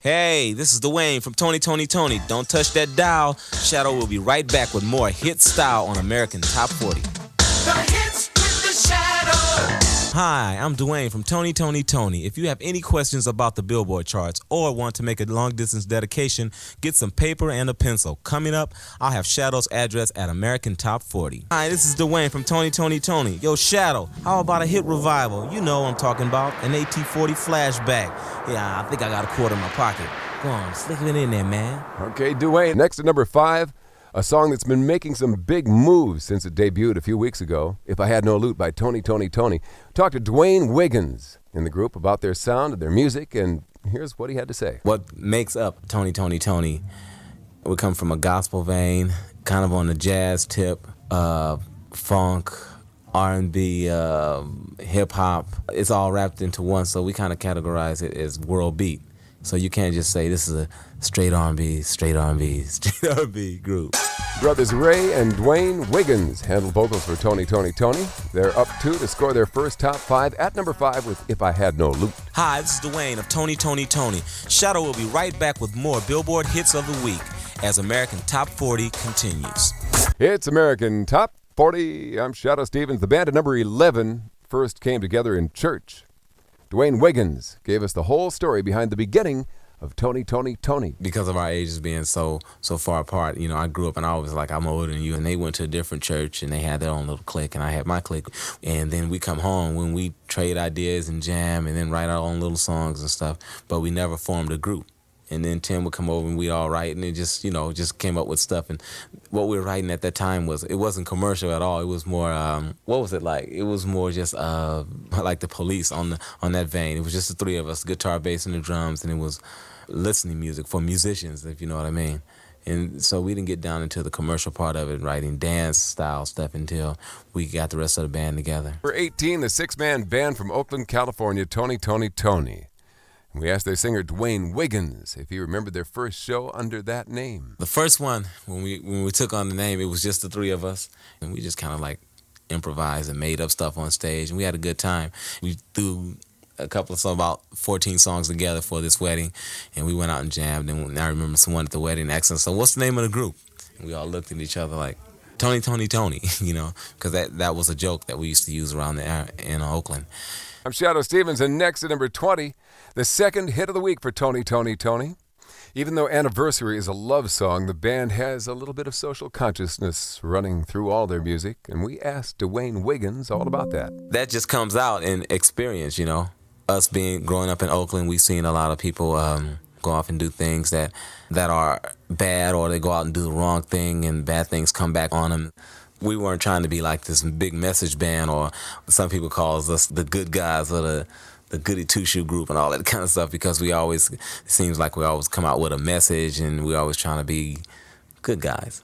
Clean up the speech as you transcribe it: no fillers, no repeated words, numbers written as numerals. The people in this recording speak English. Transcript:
Hey, this is Dwayne from Toni. Don't touch that dial. Shadoe will be right back with more hit style on American Top 40. The hits with the Shadoe. Hi, I'm Dwayne from Toni. If you have any questions about the Billboard charts or want to make a long-distance dedication, get some paper and a pencil. Coming up, I'll have Shadoe's address at American Top 40. Hi, this is Dwayne from Toni. Yo, Shadoe, how about a hit revival? You know what I'm talking about, an AT-40 flashback. Yeah, I think I got a quarter in my pocket. Go on, slick it in there, man. Okay, Dwayne. Next at number 5, a song that's been making some big moves since it debuted a few weeks ago, If I Had No Loot by Toni. Talked to Dwayne Wiggins in the group about their sound and their music, and here's what he had to say. What makes up Toni? We come from a gospel vein, kind of on the jazz tip, funk, R&B, hip-hop. It's all wrapped into one, so we kind of categorize it as world beat. So you can't just say this is a straight R&B group. Brothers Ray and Dwayne Wiggins handle vocals for Toni. They're up 2 to score their first top 5 at number 5 with If I Had No Loot. Hi, this is Dwayne of Toni. Shadoe will be right back with more Billboard hits of the week as American Top 40 continues. It's American Top 40. I'm Shadoe Stevens. The band at number 11 first came together in church. Dwayne Wiggins gave us the whole story behind the beginning of Toni. Because of our ages being so far apart, you know, I grew up and I was like, I'm older than you, and they went to a different church and they had their own little clique and I had my clique. And then we come home when we trade ideas and jam and then write our own little songs and stuff, but we never formed a group. And then Tim would come over and we'd all write, and it just, you know, just came up with stuff. And what we were writing at that time it wasn't commercial at all. It was more, what was it like? It was more just like the Police on that vein. It was just the three of us, guitar, bass, and the drums, and it was listening music for musicians, if you know what I mean. And so we didn't get down into the commercial part of it, writing dance-style stuff until we got the rest of the band together. For 18, the 6-man band from Oakland, California, Toni. We asked their singer Dwayne Wiggins if he remembered their first show under that name. The first one, when we took on the name, it was just the three of us, and we just kind of like improvised and made up stuff on stage, and we had a good time. We threw a couple of about 14 songs together for this wedding, and we went out and jammed, and I remember someone at the wedding asking, so what's the name of the group? And we all looked at each other like, Toni, you know, because that was a joke that we used to use around there in Oakland. I'm Shadoe Stevens, and next at number 20, the second hit of the week for Toni. Even though Anniversary is a love song, the band has a little bit of social consciousness running through all their music, and we asked Dwayne Wiggins all about that. That just comes out in experience, you know. Us growing up in Oakland, we've seen a lot of people go off and do things that are bad, or they go out and do the wrong thing and bad things come back on them. We weren't trying to be like this big message band, or some people call us the good guys, or the goody two-shoe group and all that kind of stuff, because it seems like we always come out with a message and we're always trying to be good guys.